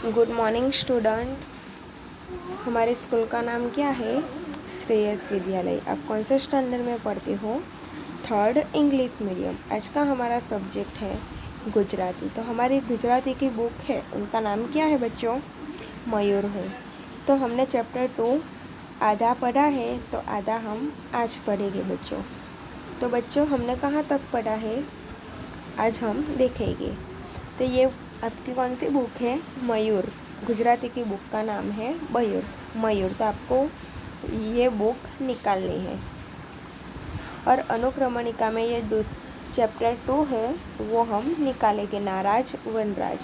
Good morning student. हमारे school का नाम क्या है? श्रेयस विद्यालय। आप कौन से स्टैंडर्ड में पढ़ते हो? Third English medium. आज का हमारा सब्जेक्ट है गुजराती। तो हमारी गुजराती की बुक है, उनका नाम क्या है बच्चों? मयूर हूँ। तो हमने चैप्टर 2 आधा पढ़ा है, तो आधा हम आज पढ़ेंगे बच्चों। तो बच्चों हमने कहाँ तक पढ़ा है आज हम देखेंगे। तो ये आपकी कौन सी बुक है? मयूर। गुजराती की बुक का नाम है मयूर। तो आपको ये बुक निकालनी है। और अनुक्रमणिका में ये चैप्टर 2 है, वो हम निकालेंगे, नाराज वनराज।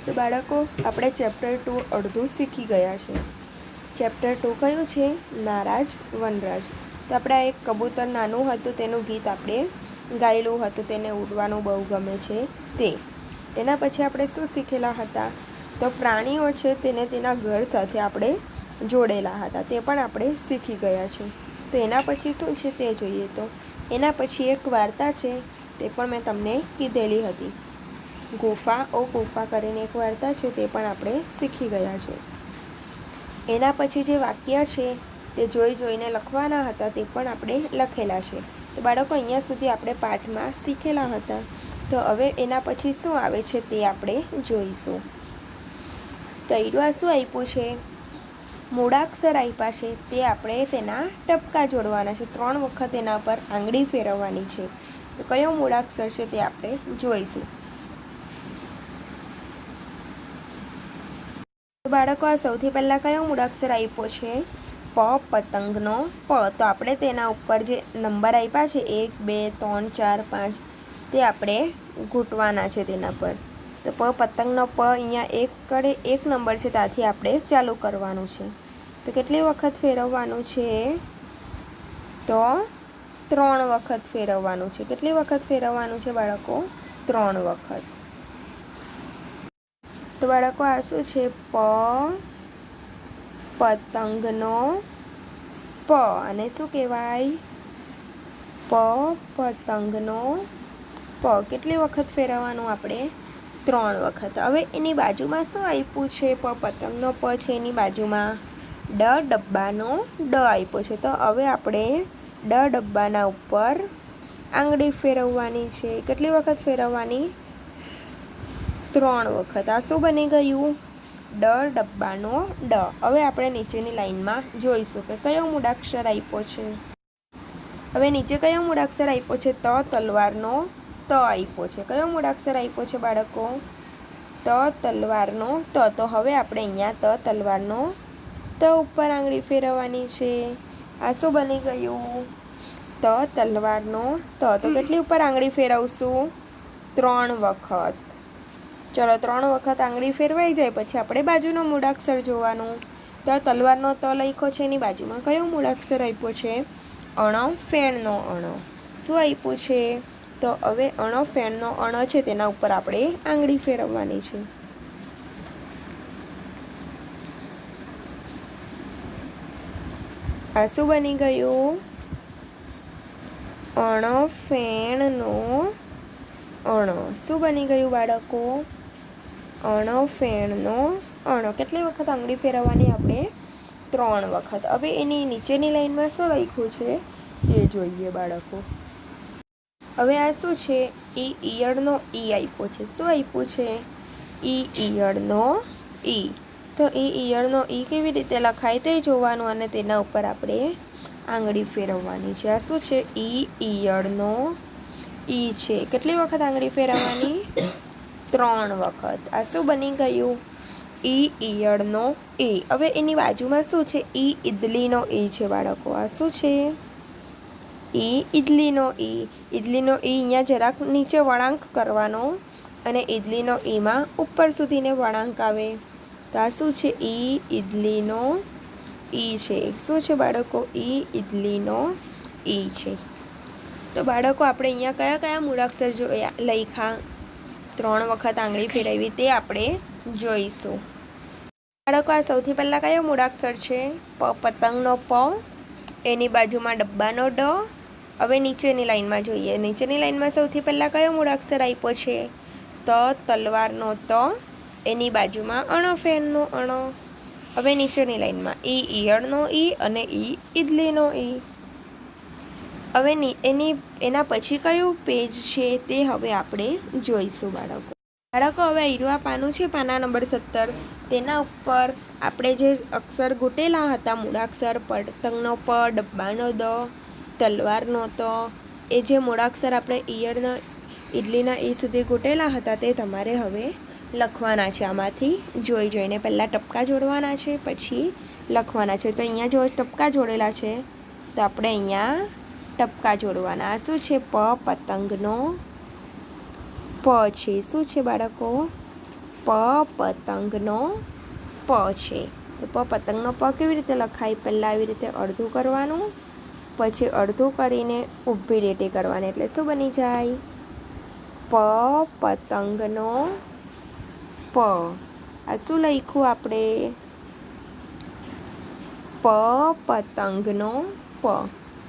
तो बाળકો આપણે ચેપ્ટર 2 અડધું શીખી ગયા છે। ચેપ્ટર 2 કયું છે? નારાજ વનરાજ। તો આપણે એક કબૂતર નાનું હતું તેનું ગીત આપણે ગાયેલું હતું, તેને ઉડવાનું બહુ ગમે છે તે। એના પછી આપણે શું શીખેલા હતા? તો પ્રાણીઓ છે તેને તેના ઘર સાથે આપણે જોડેલા હતા, તે પણ આપણે શીખી ગયા છે। તો એના પછી શું છે તે જોઈએ। તો એના પછી એક વાર્તા છે, તે પણ મેં તમને કીધેલી હતી। ગુફા કરીને એક વાર્તા છે, તે પણ આપણે શીખી ગયા છે। એના પછી જે વાક્ય છે તે જોઈને લખવાના હતા, તે પણ આપણે લખેલા છે। તો બાળકો અહીંયા સુધી આપણે પાઠમાં શીખેલા હતા। તો હવે એના પછી શું આવે છે તે આપણે જોઈશું। તો આ શું આપ્યું છે? મૂળાક્ષર આપ્યા છે, તે આપણે તેના ટપકા જોડવાના છે। 3 વખત એના પર આંગળી ફેરવવાની છે। તો કયો મૂળાક્ષર છે તે આપણે જોઈશું। બાળકો આ સૌથી પહેલાં કયો મૂળાક્ષર આપ્યો છે? પતંગનો પ। તો આપણે તેના ઉપર જે નંબર આપ્યા છે 1 2 3 4 5, તે આપણે ઘૂંટવાના છે તેના પર। તો પતંગનો પ અહીંયા એક નંબર છે, ત્યાંથી આપણે ચાલુ કરવાનું છે। તો કેટલી વખત ફેરવવાનું છે? તો 3 વખત ફેરવવાનું છે। કેટલી વખત ફેરવવાનું છે બાળકો? 3 વખત। તો બાળકો આ શું છે? પતંગનો પ, અને શું કહેવાય? પતંગનો પ। કેટલી વખત ફેરવવાનું આપણે? 3 વખત। હવે એની બાજુમાં શું આપ્યું છે? પતંગનો પ છે, એની બાજુમાં ડબ્બાનો ડ આપ્યો છે। તો હવે આપણે ડબ્બાના ઉપર આંગળી ફેરવવાની છે। કેટલી વખત ફેરવવાની? 3 વખત। આ શું બની ગયું? ડબ્બાનો ડ। હવે આપણે નીચેની લાઈનમાં જોઈશું કે કયો મૂળાક્ષર આપ્યો છે। હવે નીચે કયો મૂળાક્ષર આપ્યો છે? તલવારનો ત આપ્યો છે। કયો મૂળાક્ષર આપ્યો છે બાળકો? તલવારનો ત। તો હવે આપણે અહીંયા તલવારનો ત ઉપર આંગળી ફેરવવાની છે। આ શું બની ગયું? તલવારનો ત। તો કેટલી ઉપર આંગળી ફેરવશું? 3 વખત। ચલો 3 વખત આંગળી ફેરવાઈ જાય પછી આપણે બાજુનો મૂળાક્ષર જોવાનું। તો તલવારનો ત લખ્યો છે, એની બાજુમાં કયો મૂળાક્ષર આપ્યો છે? ફેણનો અણ। શું આપ્યું છે? તો હવે ફેણનો અણ છે, તેના ઉપર આપણે આંગળી ફેરવવાની છે। આ શું બની ગયું? ફેણનો અણ। શું બની ગયું બાળકો? ફેણનો અણ। કેટલી વખત આંગળી ફેરવવાની આપણે? 3 વખત। હવે એની નીચેની લાઈનમાં શું લખ્યું છે તે જોઈએ બાળકો। હવે આ શું છે? ઈયળનો ઈ આપ્યો છે। શું આપ્યું છે? ઈયળનો ઈ। તો ઈયળનો ઈ કેવી રીતે લખાય તે જોવાનું, અને તેના ઉપર આપણે આંગળી ફેરવવાની છે। આ શું છે? ઈયળનો ઈ છે। કેટલી વખત આંગળી ફેરવવાની? 3 વખત। આ શું બની ગયું? ઈયળનો ઈ। હવે એની બાજુમાં શું છે? ઈડલીનો ઈ છે બાળકો। આ શું છે? ઈડલીનો ઈ। ઈડલીનો ઈ અહીંયા જરાક નીચે વળાંક કરવાનો, અને ઈડલીનો ઈમાં ઉપર સુધીને વળાંક આવે। તો આ શું છે? ઈડલીનો ઈ છે। શું છે બાળકો? ઈડલીનો ઈ છે। તો બાળકો આપણે અહીંયા કયા કયા મૂળાક્ષર લખ્યા? 3 વખત આંગળી ફેરવી તે આપણે જોઈશું। બાળકો આ સૌથી પહેલાં કયો મૂળાક્ષર છે? પતંગનો પ, એની બાજુમાં ડબ્બાનો ડ। હવે નીચેની લાઈનમાં જોઈએ। નીચેની લાઈનમાં સૌથી પહેલાં કયો મૂળાક્ષર આપ્યો છે? ત તલવારનો ત, એની બાજુમાં અણફેણનો અણ. હવે નીચેની લાઈનમાં ઈયળનો ઈ અને ઈડલીનો ઈ. હવે એના પછી કયું પેજ છે તે હવે આપણે જોઈશું બાળકો. હવે હીરવા પાનું છે, પાના નંબર 17, તેના ઉપર આપણે જે અક્ષર ગોટેલા હતા, મૂળાક્ષર, પતંગનો પ, ડબ્બાનો દ, તલવારનો ત, એ જે મૂળાક્ષર આપણે ઈયળના ઈડલીના ઈ સુધી ગોટેલા હતા તે તમારે હવે લખવાના છે. આમાંથી જોઈને પહેલાં ટપકા જોડવાના છે, પછી લખવાના છે. તો અહીંયા જો ટપકા જોડેલા છે તો આપણે અહીંયા ટપકા જોડવાના. શું છે? પ પતંગનો પ છે. શું છે બાળકો? પ પતંગનો પ છે. તો પ પતંગનો પ કેવી રીતે લખાય? પહેલાં આવી રીતે અડધું કરવાનું, પછી અડધું કરીને ઊભી લીટી કરવાની, એટલે શું બની જાય? પ પતંગનો પ. આ શું લખ્યું આપણે? પ પતંગનો પ.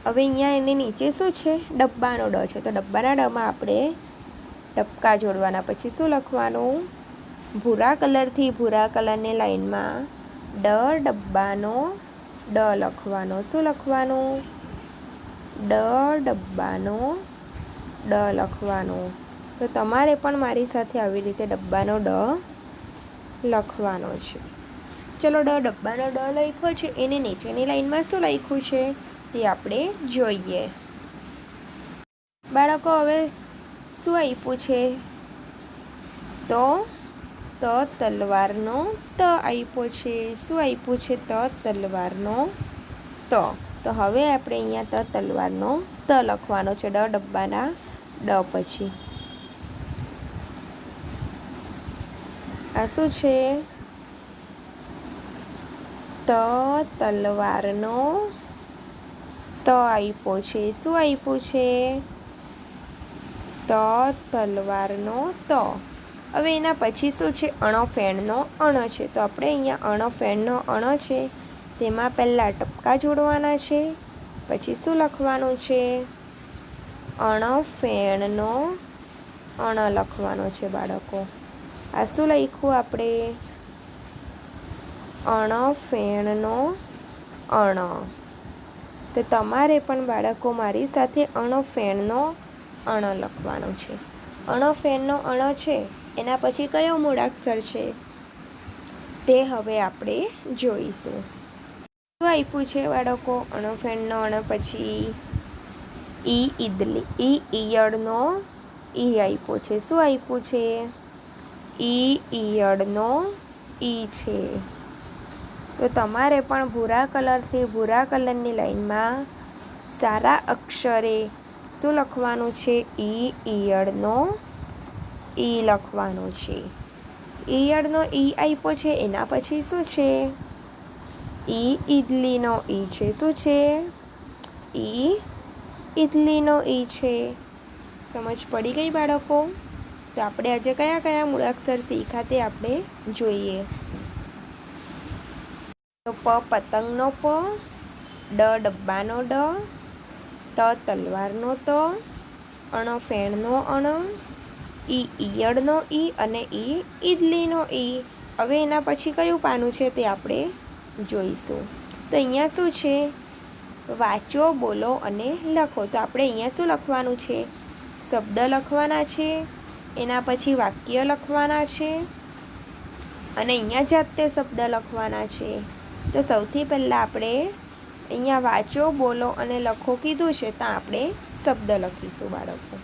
હવે અહીંયા એની નીચે શું છે? ડબ્બાનો ડ છે. તો ડબ્બાના ડમાં આપણે ટપકા જોડવાના. પછી શું લખવાનું? ભૂરા કલરથી ભૂરા કલરની લાઈનમાં ડબ્બાનો ડ લખવાનો. શું લખવાનું? ડબ્બાનો ડ લખવાનો. તો તમારે પણ મારી સાથે આવી રીતે ડબ્બાનો ડ લખવાનો છે. ચલો, ડબ્બાનો ડ લખ્યો છે, એને નીચેની લાઈનમાં શું લખ્યું છે તે આપણે જોઈએ. બાળકો હવે શું આપ્યું છે? તો તલવારનો ત આપ્યો છે. શું આપ્યું છે? તલવારનો ત. તો હવે આપણે અહીંયા તલવારનો ત લખવાનો છે, ડબ્બાના ડ પછી. આ શું છે? તલવારનો ત આપ્યો છે. શું આપ્યું છે? તલવારનો ત. હવે એના પછી શું છે? અણફેણનો અણ છે. તો આપણે અહીંયા અણફેણનો અણ છે તેમાં પહેલાં ટપકા જોડવાના છે, પછી શું લખવાનું છે? અણફેણનો અણ લખવાનો છે બાળકો. આ શું લખ્યું આપણે? અણફેણનો અણ. તો તમારે પણ બાળકો મારી સાથે અણફેણનો અણ લખવાનો છે. અણફેણનો અણ છે એના પછી કયો મૂળાક્ષર છે તે હવે આપણે જોઈશું. શું આપ્યું છે બાળકો? અણફેણનો અણ પછી ઈયળનો ઈ આપ્યો છે. શું આપ્યું છે? ઈયળનો ઈ છે. તો તમારે પણ ભૂરા કલરથી ભૂરા કલરની લાઈનમાં સારા અક્ષરે શું લખવાનું છે? ઈયળનો ઈ લખવાનો છે. ઈયળનો ઈ આપ્યો છે, એના પછી શું છે? ઈડલીનો ઈ છે. શું છે? ઈડલીનો ઈ છે. સમજ પડી ગઈ બાળકો? તો આપણે આજે કયા કયા મૂળાક્ષર શીખ્યા તે આપણે જોઈએ. તો પ પતંગનો પ, ડબ્બાનો ડ, ત તલવારનો ત, અણફેણનો અણ, ઈયળનો ઈ અને ઈડલીનો ઈ. હવે એના પછી કયું પાનું છે તે આપણે જોઈશું. તો અહીંયા શું છે? વાંચો, બોલો અને લખો. તો આપણે અહીંયા શું લખવાનું છે? શબ્દ લખવાના છે, એના પછી વાક્ય લખવાના છે અને અહીંયા જાતે શબ્દ લખવાના છે. તો સૌથી પહેલાં આપણે અહીંયા વાંચો, બોલો અને લખો કીધું છે, તો આપણે શબ્દ લખીશું બાળકો.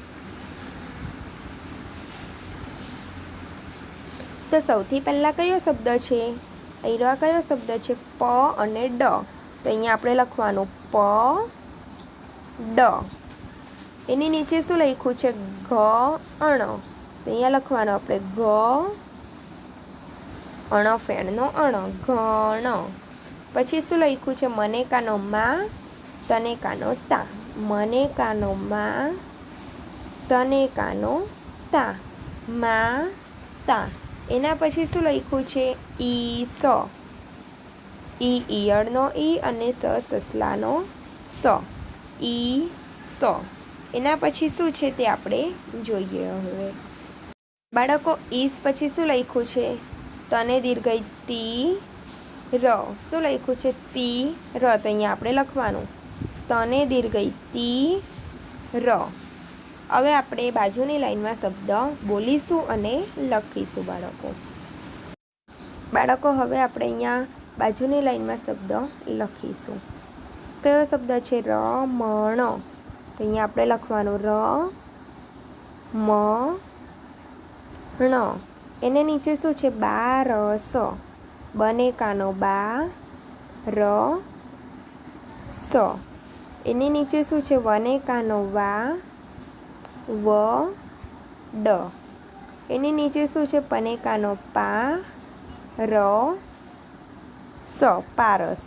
તો સૌથી પહેલાં કયો શબ્દ છે? અહીંયા કયો શબ્દ છે? પ અને ડ. તો અહીંયા આપણે લખવાનું પ ડ. એની નીચે શું લખ્યું છે? ઘ અણ. તો અહીંયા લખવાનું આપણે ઘ અણફેણનો અણ, ઘણ. પછી શું લખ્યું છે? મને કાનો માં, તને કાનો તા. મને કાનો માં, તને કાનો તા, માં તા. એના પછી શું લખ્યું છે? સ. ઈયળનો ઈ અને સસલાનો સ. સ. એના પછી શું છે તે આપણે જોઈએ હવે. બાળકો ઈસ પછી શું લખ્યું છે? તને દીર્ઘ તી ર. શું લખ્યું છે? તી ર. તો અહીંયા આપણે લખવાનું તને દીર્ઘ તી ર. હવે આપણે બાજુની લાઈનમાં શબ્દ બોલીશું અને લખીશું બાળકો હવે આપણે અહીંયા બાજુની લાઈનમાં શબ્દ લખીશું. કયો શબ્દ છે? રમણ. તો અહીંયા આપણે લખવાનું ણ. એને નીચે શું છે? બારસ. બને કાનો બા ર સ. એની નીચે શું છે? વને કાનો વા વ ડ. એની નીચે શું છે? પને કાનો પા ર સ. પારસ.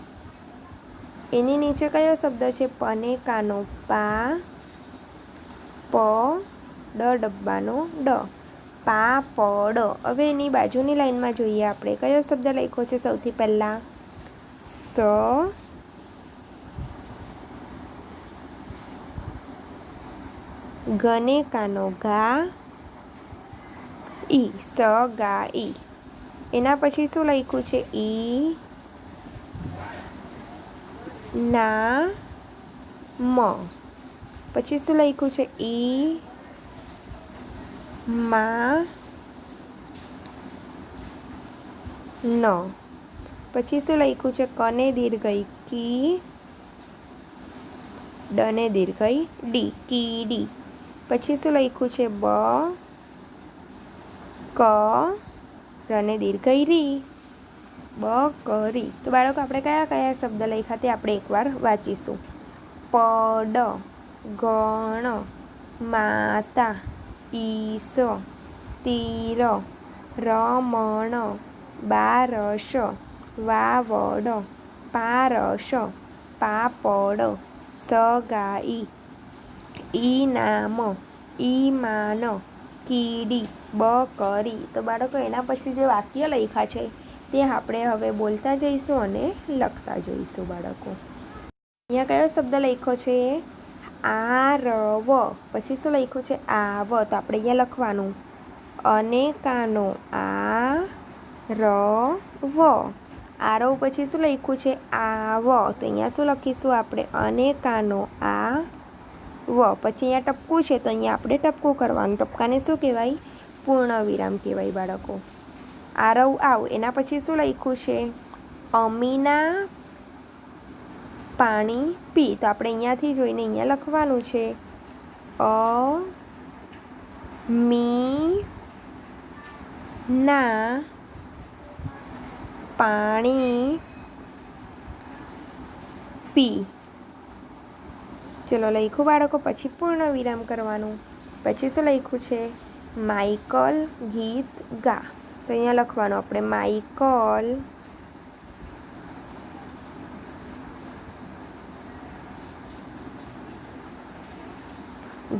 એની નીચે કયો શબ્દ છે? પને કાનો પા પ ડ ડબ્બાનો ડ. પાપડ. હવે એની બાજુની લાઈનમાં જોઈએ આપણે કયો શબ્દ લખ્યો છે સૌથી પહેલાં? સ ગને કાનો ગા ઈ. સ ગા ઈ. એના પછી શું લખ્યું છે? ઈ ના મ. પછી શું લખ્યું છે? ઈ મા ન. પછી શું લખ્યું છે? કને દીર્ઘ કી ડને દીર્ઘ ડી. કીડી. પછી શું લખ્યું છે? બ ક રને દીર્ઘ રી. બકરી. તો બાળકો આપણે કયા કયા શબ્દ લખ્યા તે આપણે એકવાર વાંચીશું. પડ ગણ માતા ઈસ તીર રમણ બારસ વાવડ પારસ પાપડ સગાઈ ઈનામ ઈમાન કીડી બકરી. તો બાળકો એના પછી જે વાક્ય લખ્યા છે તે આપણે હવે બોલતા જઈશું અને લખતા જઈશું બાળકો. અહીંયા કયો શબ્દ લખ્યો છે? આરવ. પછી શું લખ્યું છે? આવ. તો આપણે અહીંયા લખવાનું અને કાનો આ ર વ. આરવ પછી શું લખ્યું છે? આવ. તો અહીંયા શું લખીશું આપણે? અને કાનો આ વ. પછી અહીંયા ટપકું છે તો અહીંયા આપણે ટપકું કરવાનું. ટપકાને શું કહેવાય? પૂર્ણ વિરામ કહેવાય બાળકો. આરવ આવ. એના પછી શું લખ્યું છે? અમીના પાણી પી. તો આપણે અહીંયાથી જોઈને અહીંયા લખવાનું છે મી ના પાણી પી. ચલો લખ્યું બાળકો. પછી પૂર્ણ વિરામ કરવાનું. પછી શું લખ્યું છે? માઇકલ ગીત ગા. તો અહીંયા લખવાનું આપણે માઇકલ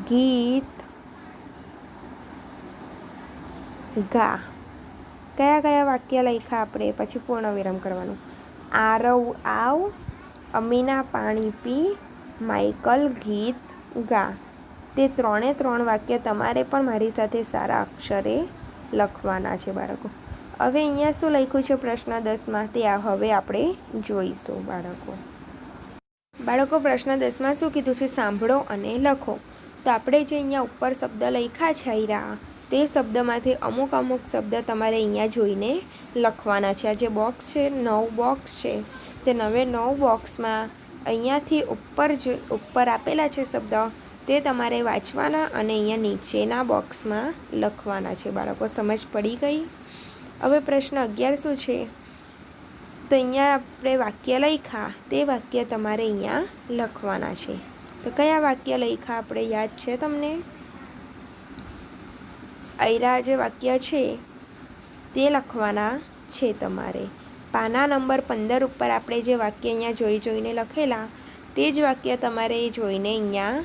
ગીત ગા. કયા કયા વાક્ય લખ્યા આપણે? પછી પૂર્ણ વિરામ કરવાનું. આરવ આવ અમીના પાણી પી માઇકલ ગીત ગા. તે 3 વાક્ય તમારે પણ મારી સાથે સારા અક્ષરે લખવાના છે બાળકો. હવે અહીંયા શું લખ્યું છે પ્રશ્ન 10માં તે હવે આપણે જોઈશું બાળકો. પ્રશ્ન 10માં શું કીધું છે? સાંભળો અને લખો. તો આપણે જે અહીંયા ઉપર શબ્દ લખ્યા છે આયરા તે શબ્દમાંથી અમુક શબ્દ તમારે અહીંયા જોઈને લખવાના છે. આ જે બોક્સ છે 9 બોક્સ છે તે 9 બોક્સમાં અહીંયાથી ઉપર આપેલા છે શબ્દ તે તમારે વાંચવાના અને અહીંયા નીચેના બોક્સમાં લખવાના છે બાળકો. સમજ પડી ગઈ? હવે પ્રશ્ન 11 શું છે? તો અહીંયા આપણે વાક્ય લખ્યા તે વાક્ય તમારે અહીંયા લખવાના છે. તો કયા વાક્ય લખ્યા આપણે યાદ છે તમને? આયરા જે વાક્ય છે તે લખવાના છે તમારે. પાના નંબર 15 ઉપર આપણે જે વાક્ય અહીંયા જોઈને લખેલા તે જ વાક્ય તમારે જોઈને અહીંયા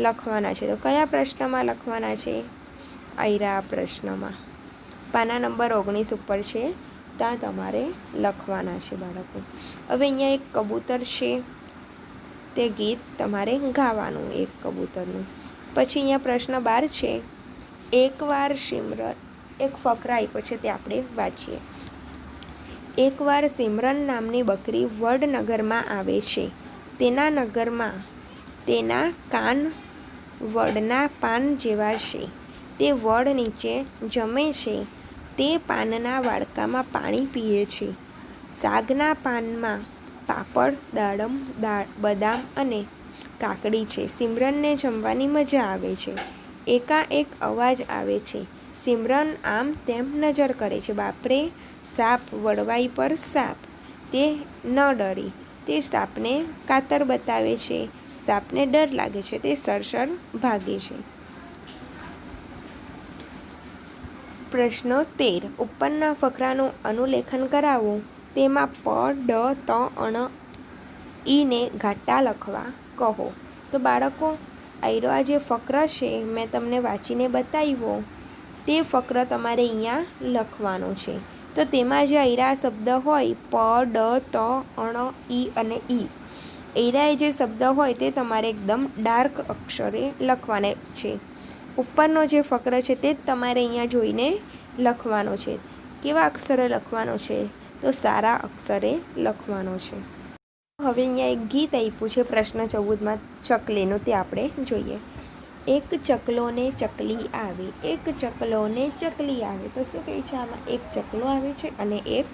લખવાના છે. તો કયા પ્રશ્નમાં લખવાના છે? આયરા પ્રશ્નમાં પાના નંબર 19 ઉપર છે ત્યાં તમારે લખવાના છે બાળકો. હવે અહીંયા એક કબૂતર છે તે ગીત તમારે ગાવાનું એક કબૂતરનું. પછી અહીંયા પ્રશ્ન 12 છે. એકવાર એક ફકરો આપ્યો છે તે આપણે વાંચીએ. એકવાર સિમરન નામની બકરી વડનગરમાં આવે છે. તેના નગરમાં તેના કાન વડના પાન જેવા છે. તે વડ નીચે જમે છે. તે પાનના વાડકામાં પાણી પીએ છે. સાગના પાનમાં પાપડ, દાડમ, બદામ અને કાકડી છે. સિમરનને જમવાની મજા આવે છે. એકાએક અવાજ આવે છે. સિમરન આમ તેમ નજર કરે છે. બાપરે, સાપ! વડવાઈ પર સાપ! તે ન ડરી. તે સાપને કાતર બતાવે છે. સાપને ડર લાગે છે. તે સરસર ભાગે છે. પ્રશ્ન 13. ઉપરના ફકરાનું અનુલેખન કરાવો. તેમાં પ, ડ, ત, અણ, ઈને ઘાટા લખવા કહો. તો બાળકો, આયરો આ જે ફકરો છે મેં તમને વાંચીને બતાવ્યો તે ફકરો તમારે અહીંયા લખવાનો છે. તો તેમાં જે આયરા શબ્દ હોય પ, ડ, ત, અણ, ઈ અને ઈ, આયરા જે શબ્દ હોય તે તમારે એકદમ ડાર્ક અક્ષરે લખવાના છે. ઉપરનો જે ફકરો છે તે જ તમારે અહીંયા જોઈને લખવાનો છે. કેવા અક્ષરે લખવાનો છે? તો સારા અક્ષરે લખવાનો છે. હવે અહીંયા એક ગીત આપ્યું છે પ્રશ્ન 14માં ચકલીનું, તે આપણે જોઈએ. એક ચકલો ને ચકલી આવે, એક ચકલો ને ચકલી આવે. તો શું કહે છે આમાં? એક ચકલો આવે છે અને એક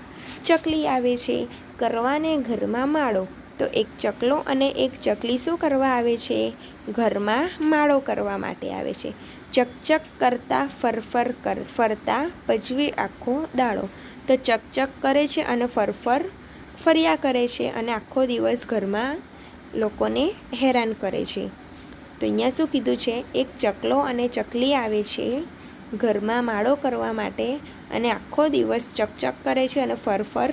ચકલી આવે છે. કરવાને ઘરમાં માળો. તો એક ચકલો અને એક ચકલી શું કરવા આવે છે? ઘરમાં માળો કરવા માટે આવે છે. ચકચક કરતા ફરફર ફરતા ભજવે આખો દાડો. તો ચકચક કરે છે અને ફરફર ફર્યા કરે છે અને આખો દિવસ ઘરમાં લોકોને હેરાન કરે છે. તો અહીંયા શું કીધું છે? એક ચકલો અને ચકલી આવે છે ઘરમાં માળો કરવા માટે અને આખો દિવસ ચકચક કરે છે અને ફરફર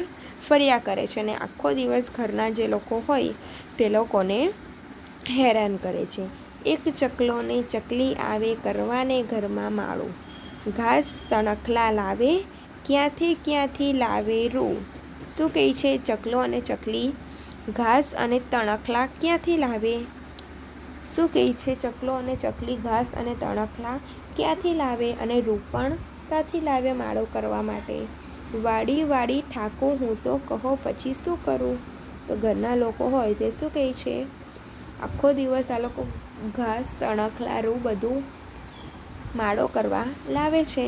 ફર્યા કરે છે અને આખો દિવસ ઘરના જે લોકો હોય તે લોકોને હેરાન કરે છે. એક ચકલો ને ચકલી આવે કરવાને ઘરમાં માળો. ઘાસ તણખલા લાવે, ક્યાંથી લાવે રૂ. શું કહે છે? ચકલો અને ચકલી ઘાસ અને તણખલા ક્યાંથી લાવે? શું કહે છે? ચકલો અને ચકલી ઘાસ અને તણખલા ક્યાંથી લાવે અને રૂ પણ ક્યાંથી લાવે માળો કરવા માટે? વાડી ઠાકું હું તો, કહો પછી શું કરું? તો ઘરના લોકો હોય તે શું કહે છે? આખો દિવસ આ લોકો ઘાસ તણખલા રૂ બધું માળો કરવા લાવે છે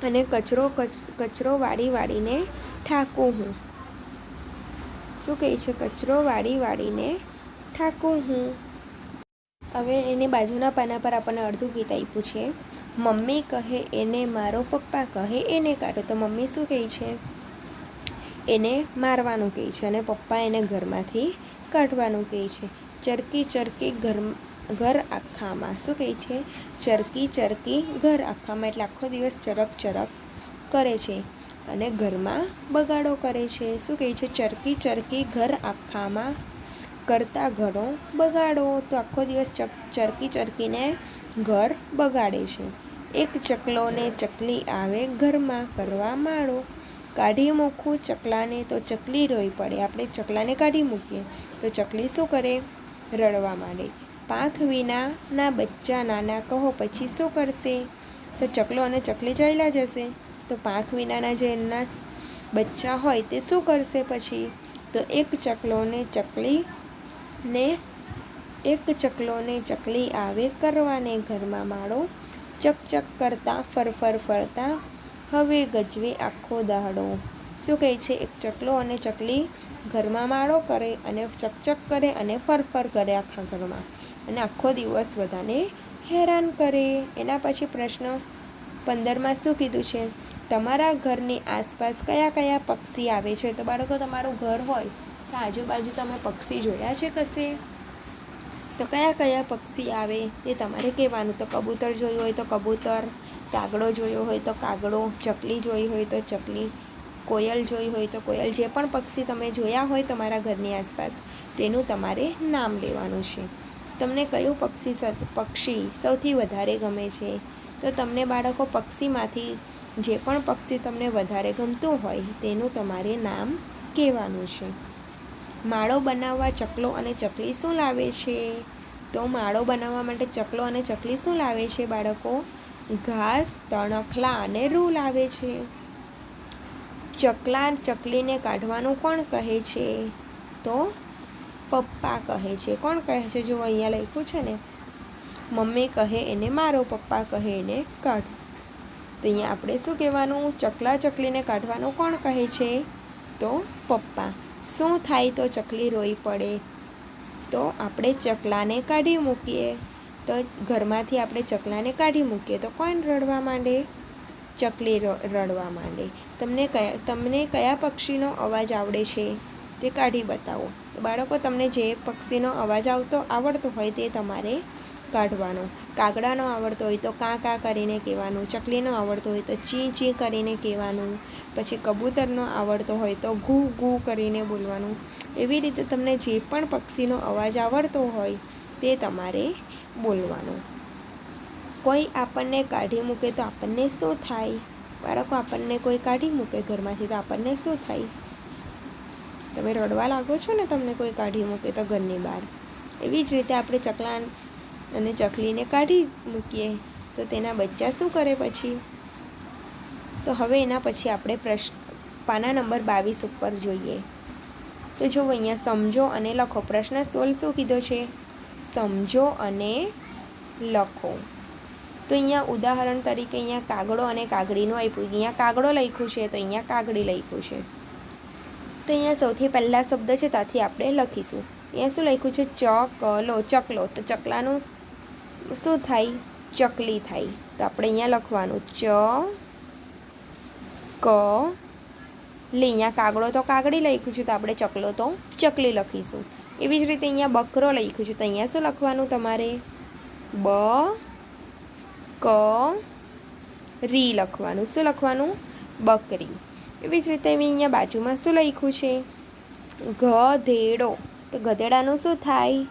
અને કચરો વાળીને ઠાકું હું. શું કહે છે? કચરો વાળીને ઠાકું હું. હવે એની બાજુના પાના પર આપણને અડધું ગીત આપ્યું છે. મમ્મી કહે એને મારો, પપ્પા કહે એને કાઢો. તો મમ્મી શું કહે છે? એને મારવાનું કહે છે અને પપ્પા એને ઘરમાંથી કાઢવાનું કહે છે. ચરકી ઘર આખામાં. શું કહે છે? ચરકી ઘર આખામાં એટલે આખો દિવસ ચરક કરે છે અને ઘરમાં બગાડો કરે છે. શું કહે છે? ચરકી ઘર આખામાં કરતા ઘરો બગાડો. તો આખો દિવસ ચરકીને ઘર બગાડે છે. એક ચકલો ને ચકલી આવે ઘરમાં કરવા માળો. કાઢી મૂકું ચકલાને તો ચકલી રોઈ પડે. આપણે ચકલાને કાઢી મૂકીએ તો ચકલી શું કરે? રડવા માંડે. પાંખ વિનાના બચ્ચા નાના, કહો પછી શું કરશે? તો ચકલો અને ચકલી ચાલ્યા જશે. તો પાંખ વિનાના જે એમના બચ્ચા હોય તે શું કરશે પછી? તો એક ચકલો ને ચકલી આવે કરવાને ઘરમાં માળો. ચકચક કરતા ફરફર ફરતા હવે ગજવે આખો દાડો. શું કહે છે? એક ચકલો અને ચકલી ઘરમાં માળો કરે અને ચકચક કરે અને ફરફર કરે આખા ઘરમાં અને આખો દિવસ બધાને હેરાન કરે. એના પછી પ્રશ્ન 15માં શું કીધું છે? તમારા ઘરની આસપાસ કયા પક્ષી આવે છે? તો બાળકો, તમારું ઘર હોય તો આજુબાજુ તમે પક્ષી જોયા છે કશે? તો કયા પક્ષી આવે તે તમારે કહેવાનું. તો કબૂતર જોયું હોય તો કબૂતર, કાગડો જોયો હોય તો કાગડો, ચકલી જોઈ હોય તો ચકલી, કોયલ જોઈ હોય તો કોયલ. જે પણ પક્ષી તમે જોયા હોય તમારા ઘરની આસપાસ તેનું તમારે નામ લેવાનું છે. તમને કયું પક્ષી સૌથી વધારે ગમે છે? તો તમને બાળકો પક્ષીમાંથી જે પણ પક્ષી તમને વધારે ગમતું હોય તેનું તમારે નામ કહેવાનું છે. માળો બનાવવા ચકલો અને ચકલી શું લાવે છે? તો માળો બનાવવા માટે ચકલો અને ચકલી શું લાવે છે બાળકો? ઘાસ, તણખલા અને રૂ લાવે છે. ચકલા ચકલીને કાઢવાનું કોણ કહે છે? તો પપ્પા કહે છે. કોણ કહે છે? જો અહીંયા લખ્યું છે ને, મમ્મી કહે એને મારો, પપ્પા કહે એને કાઢ. તો અહીંયા આપણે શું કહેવાનું? ચકલા ચકલીને કાઢવાનું કોણ કહે છે? તો પપ્પા. શું થાય તો ચકલી રોઈ પડે? તો આપણે ચકલાને કાઢી મૂકીએ. તો ઘરમાંથી આપણે ચકલાને કાઢી મૂકીએ તો કોણ રડવા માંડે? ચકલી રડવા માંડે. તમને કયા પક્ષીનો અવાજ આવડે છે તે કાઢી બતાવો. તો બાળકો, તમને જે પક્ષીનો અવાજ આવડતો હોય તે તમારે કાઢવાનો. કાગડાનો આવડતો હોય તો કાં કાં કરીને કહેવાનું. ચકલીનો આવડતો હોય તો ચી ચી કરીને કહેવાનું. પછી કબૂતરનો આવડતો હોય તો ઘૂ ઘૂ કરીને બોલવાનું. એવી રીતે તમને જે પણ પક્ષીનો અવાજ આવડતો હોય તે તમારે બોલવાનું. કોઈ આપણને કાઢી મૂકે તો આપણને શું થાય? બાળકો, આપણને કોઈ કાઢી મૂકે ઘરમાંથી તો આપણને શું થાય? તમે રડવા લાગો છો ને તમને કોઈ કાઢી મૂકે તો ઘરની બહાર. એવી જ રીતે આપણે ચકલા અને ચકલીને કાઢી મૂકીએ તો તેના બચ્ચા શું કરે પછી? તો હવે એના પછી આપણે પાના નંબર 22 ઉપર જોઈએ. તો જો અહીંયા સમજો અને લખો. પ્રશ્ન 16 શું કીધો છે? સમજો અને લખો. તો અહીંયા ઉદાહરણ તરીકે અહીંયા કાગડો અને કાગડીનું આપ્યું. અહીંયા કાગડો લખ્યું છે તો અહીંયા કાગડી લખ્યું છે. તો અહીંયા સૌથી પહેલા શબ્દ છે ત્યાંથી આપણે લખીશું. અહીંયા શું લખ્યું છે? ચકલો. ચકલો. તો ચકલાનું શું થાય? ચકલી થાય. તો આપણે અહીંયા લખવાનું ચકલી. અહીંયા કાગડો તો કાગડી લખ્યું છે તો આપણે ચકલો તો ચકલી લખીશું. એવી જ રીતે અહીંયા બકરો લખ્યું છે તો અહીંયા શું લખવાનું તમારે? બકરી લખવાનું. શું લખવાનું? બકરી. એવી જ રીતે અહીંયા બાજુમાં શું લખ્યું છે? ગધેડો. તો ગધેડાનું શું થાય?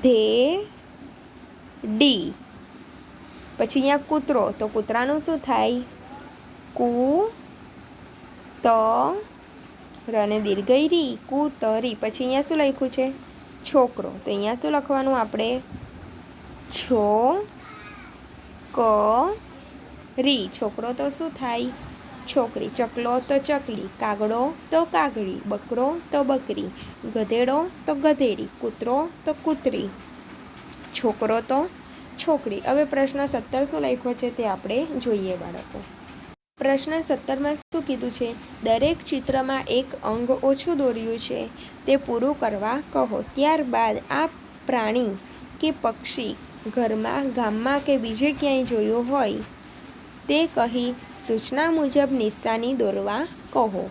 ગધેડી. પછી અહીંયા કૂતરો. તો કૂતરાનું શું થાય? કૂતર અને દીર્ઘઈ કૂતરી. પછી અહીંયા શું લખ્યું છે? છોકરો. તો અહીંયા શું લખવાનું આપણે? છોકરી. છોકરો તો શું થાય? છોકરી. ચકલો તો ચકલી. કાગડો તો કાગડી. બકરો તો બકરી. ગધેડો તો ગધેડી. કૂતરો તો કૂતરી. છોકરો તો છોકરી. હવે પ્રશ્ન 17 શું લખ્યો છે તે આપણે જોઈએ બાળકો. પ્રશ્ન 17માં શું કીધું છે? દરેક ચિત્રમાં એક અંગ ઓછું દોર્યું છે તે પૂરું કરવા કહો. ત્યારબાદ આ પ્રાણી કે પક્ષી ઘરમાં, ગામમાં કે બીજે ક્યાંય જોયું હોય તે કહી સૂચના મુજબ નિશાની દોરવા કહો.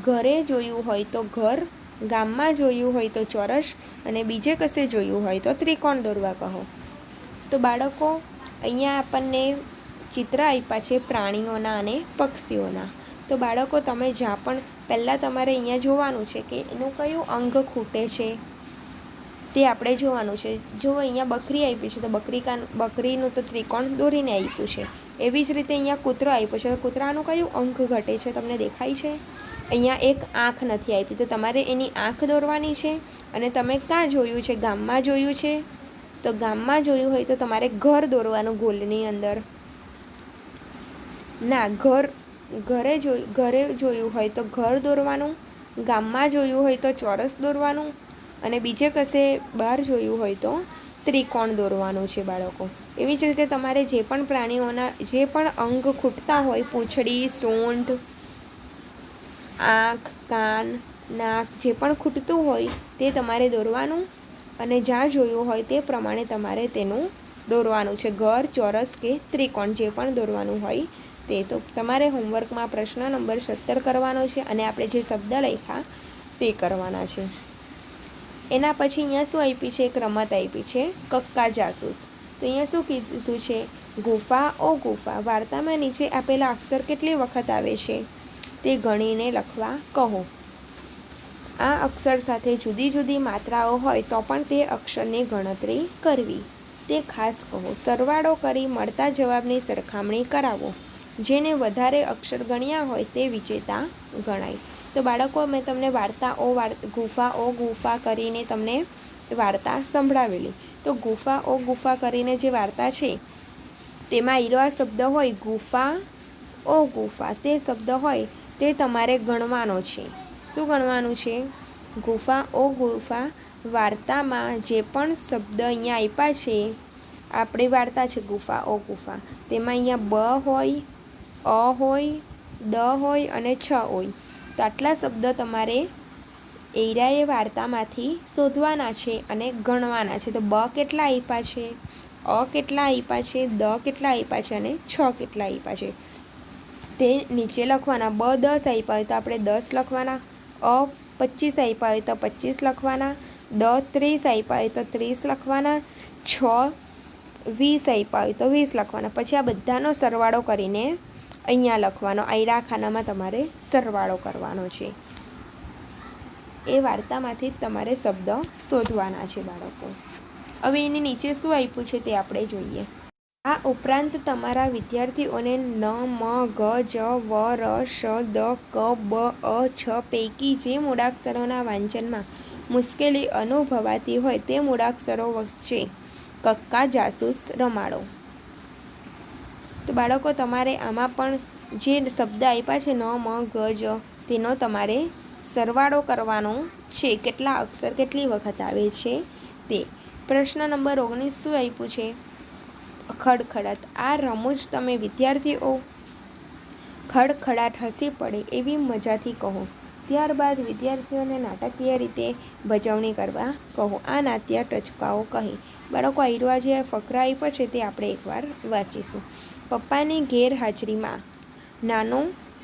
ઘરે જોયું હોય તો ઘર, ગામમાં જોયું હોય તો ચોરસ અને બીજે કશે જોયું હોય તો ત્રિકોણ દોરવા કહો. તો બાળકો, અહીંયા આપણને ચિત્ર આપ્યા છે પ્રાણીઓના અને પક્ષીઓના. તો બાળકો, તમે જ્યાં પણ પહેલાં તમારે અહીંયા જોવાનું છે કે એનું કયું અંગ ખૂટે છે તે આપણે જોવાનું છે. જો અહીંયા બકરી આપી છે તો બકરીનું તો ત્રિકોણ દોરીને આપ્યું છે. એવી જ રીતે અહીંયા કૂતરો આપ્યો છે તો કૂતરાનું કયું અંગ ઘટે છે તમને દેખાય છે? અહીંયા એક આંખ નથી આપી તો તમારે એની આંખ દોરવાની છે. અને તમે ક્યાં જોયું છે? ગામમાં જોયું છે તો ગામમાં જોયું હોય તો તમારે ઘર દોરવાનું ગોલની અંદર. ના, ઘરે જોયું હોય તો ઘર દોરવાનું. ગામમાં જોયું હોય તો ચોરસ દોરવાનું. અને બીજે કશે બહાર જોયું હોય તો ત્રિકોણ દોરવાનું છે બાળકો. એવી જ રીતે તમારે જે પણ પ્રાણીઓના જે પણ અંગ ખૂટતા હોય, પૂંછડી, સૂંઢ, આંખ, કાન, નાક, જે પણ ખૂટતું હોય તે તમારે દોરવાનું. અને જ્યાં જોયું હોય તે પ્રમાણે તમારે તેનું દોરવાનું છે. ઘર, ચોરસ કે ત્રિકોણ જે પણ દોરવાનું હોય તે. તો તમારે હોમવર્કમાં પ્રશ્ન નંબર 17 કરવાનો છે અને આપણે જે શબ્દ લખ્યા તે કરવાના છે. એના પછી અહીંયા શું આપી છે? એક રમત આપી છે કક્કા જાસૂસ. તો અહીંયા શું કીધું છે? ગુફા ઓ ગુફા. વાર્તામાં નીચે આપેલા અક્ષર કેટલી વખત આવે છે તે ગણીને લખવા કહો. આ અક્ષર સાથે જુદી જુદી માત્રાઓ હોય તો પણ તે અક્ષરની ગણતરી કરવી તે ખાસ કહો. સરવાળો કરી મળતા જવાબની સરખામણી કરાવો. જેને વધારે અક્ષર ગણ્યા હોય તે વિજેતા ગણાય. તો બાળકો, મેં તમને ગુફા કરીને તમને વાર્તા સંભળાવેલી. તો ગુફા ઓ ગુફા કરીને જે વાર્તા છે તેમાં ઈરો આ શબ્દ હોય ગુફા ઓ ગુફા, તે શબ્દ હોય તે તમારે ગણવાનો છે. શું ગણવાનું છે? ગુફા ઓ ગુફા વાર્તામાં જે પણ શબ્દ અહીંયા આપ્યા છે, આપણી વાર્તા છે ગુફા ઓ ગુફા, તેમાં અહીંયા બ હોય, અ હોય, દ હોય અને છ હોય. તો આટલા શબ્દ તમારે એરાએ વાર્તામાંથી શોધવાના છે અને ગણવાના છે. તો બ કેટલા આપ્યા છે, અ કેટલા આપ્યા છે, દ કેટલા આપ્યા છે અને છ કેટલા આપ્યા છે તે નીચે લખવાના. બ 10 આપ્યા હોય તો આપણે 10 લખવાના, અ 25 આપ્યા હોય તો 25 લખવાના, દ 30 આપ્યા હોય તો 30 લખવાના, છ 20 આપ્યા હોય તો 20 લખવાના. પછી આ બધાનો સરવાળો કરીને અહીંયા લખવાનો. આયરા ખાનામાં તમારે સરવાળો કરવાનો છે. એ વાર્તામાંથી જ તમારે શબ્દ શોધવાના છે બાળકો. હવે એની નીચે શું આપ્યું છે તે આપણે જોઈએ. આ ઉપરાંત તમારા વિદ્યાર્થીઓને ન, મ, ગ, જ, વ, ર, શ, દ, ક, બ, અ, છ પૈકી જે મૂળાક્ષરોના વાંચનમાં મુશ્કેલી અનુભવાતી હોય તે મૂળાક્ષરો વચ્ચે કક્કા જાસૂસ રમાડો. તો બાળકો તમારે આમાં પણ જે શબ્દ આપ્યા છે ન, મ, ગ, જ, તેનો તમારે સરવાળો કરવાનો છે. કેટલા અક્ષર કેટલી વખત આવે છે તે. પ્રશ્ન નંબર 19 શું આપ્યું છે? ખડખડાટ. આ રમૂજ તમે વિદ્યાર્થીઓ ખડખડાટ હસી પડે એવી મજાથી કહો. ત્યારબાદ વિદ્યાર્થીઓને નાટકીય રીતે ભજવણી કરવા કહો. આ નાટ્ય ટચકાઓ કહે. બાળકો આયરો જે ફકરા આપ્યો છે તે આપણે એકવાર વાંચીશું. પપ્પાની ગેરહાજરીમાં નાનો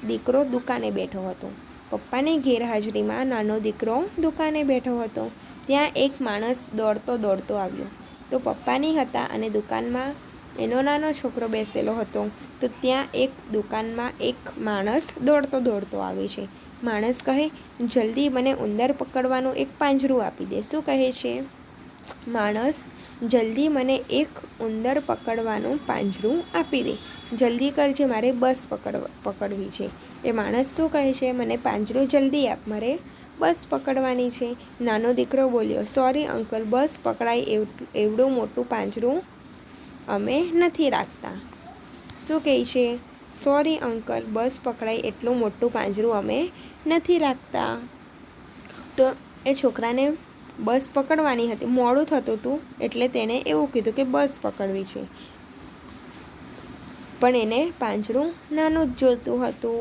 દીકરો દુકાને બેઠો હતો. પપ્પાની ગેરહાજરીમાં નાનો દીકરો દુકાને બેઠો હતો. ત્યાં એક માણસ દોડતો દોડતો આવ્યો. તો પપ્પાની હતા અને દુકાનમાં એનો નાનો છોકરો બેસેલો હતો. તો ત્યાં એક દુકાનમાં એક માણસ દોડતો દોડતો આવે છે. માણસ કહે, જલ્દી મને ઉંદર પકડવાનું એક પાંજરું આપી દે. શું કહે છે માણસ? જલ્દી મને એક ઉંદર પકડવાનું પાંજરું આપી દે. જલ્દી કરજે, મારે બસ પકડવી છે. એ માણસ શું કહે છે? મને પાંજરું જલ્દી આપ, મારે બસ પકડવાની છે. નાનો દીકરો બોલ્યો, સોરી અંકલ, બસ પકડાય એવડું મોટું પાંજરું અમે નથી રાખતા. શું કહે છે? સોરી અંકલ, બસ પકડાય એટલું મોટું પાંજરું અમે નથી રાખતા. તો એ છોકરાને બસ પકડવાની હતી, મોડું થતું હતું એટલે તેણે એવું કીધું કે બસ પકડવી છે, પણ એને પાંજરું નાનું જ જોતું હતું.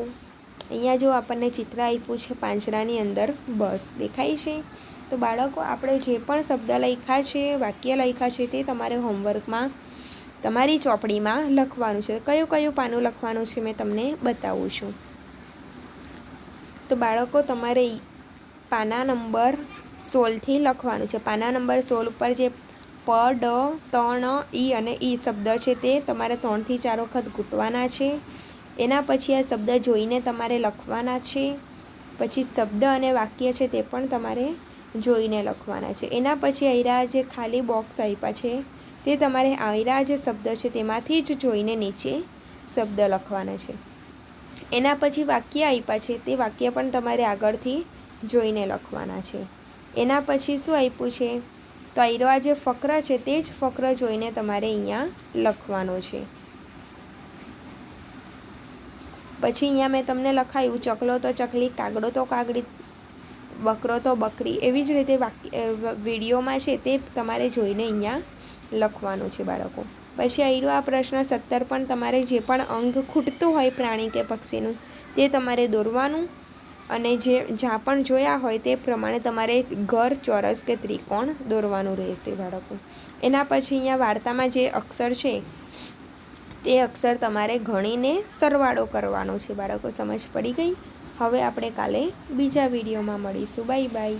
અહીંયા જો આપણને ચિત્ર આપ્યું છે, પાંજરાની અંદર બસ દેખાય છે. તો બાળકો આપણે જે પણ શબ્દ લખ્યા છે, વાક્ય લખ્યા છે તે તમારે હોમવર્કમાં તમારી ચોપડીમાં લખવાનું છે. કયું કયું પાનું લખવાનું છે મેં તમને બતાવું છું. તો બાળકો તમારે પાના નંબર 16થી લખવાનું છે. પાના નંબર 16 ઉપર જે પ, ડ, ત, ણ, ઈ અને ઈ શબ્દ છે તે તમારે 3 થી 4 વખત ઘૂંટવાના છે. એના પછી આ શબ્દ જોઈને તમારે લખવાના છે. પછી શબ્દ અને વાક્ય છે તે પણ તમારે જોઈને લખવાના છે. એના પછી આયરા જે ખાલી બોક્સ આપ્યા છે તે તમારે આયરા જે શબ્દ છે તેમાંથી જ જોઈને નીચે શબ્દ લખવાના છે. એના પછી વાક્ય આપ્યા છે તે વાક્ય પણ તમારે આગળથી જોઈને લખવાના છે. એના પછી શું આપ્યું છે? તો આયરો આ જે ફકર છે તે જ ફકર જોઈને તમારે અહીંયા લખવાનો છે. પછી અહીંયા મેં તમને લખાયું, ચકલો તો ચકલી, કાગડો તો કાગડી, બકરો તો બકરી. એવી જ રીતે વિડીયોમાં છે તે તમારે જોઈને અહીંયા લખવાનું છે બાળકો. પછી આયરો આ પ્રશ્ન 17 પણ તમારે જે પણ અંગ ખૂટતું હોય પ્રાણી કે પક્ષીનું તે તમારે દોરવાનું અને જે જ્યાં પણ જોયા હોય તે પ્રમાણે તમારે ઘર, ચોરસ કે ત્રિકોણ દોરવાનું રહેશે બાળકો. એના પછી અહીંયા વાર્તામાં જે અક્ષર છે તે અક્ષર તમારે ગણીને સરવાળો કરવાનો છે બાળકો. સમજ પડી ગઈ? હવે આપણે કાલે બીજા વિડીયોમાં મળીશું. Bye bye.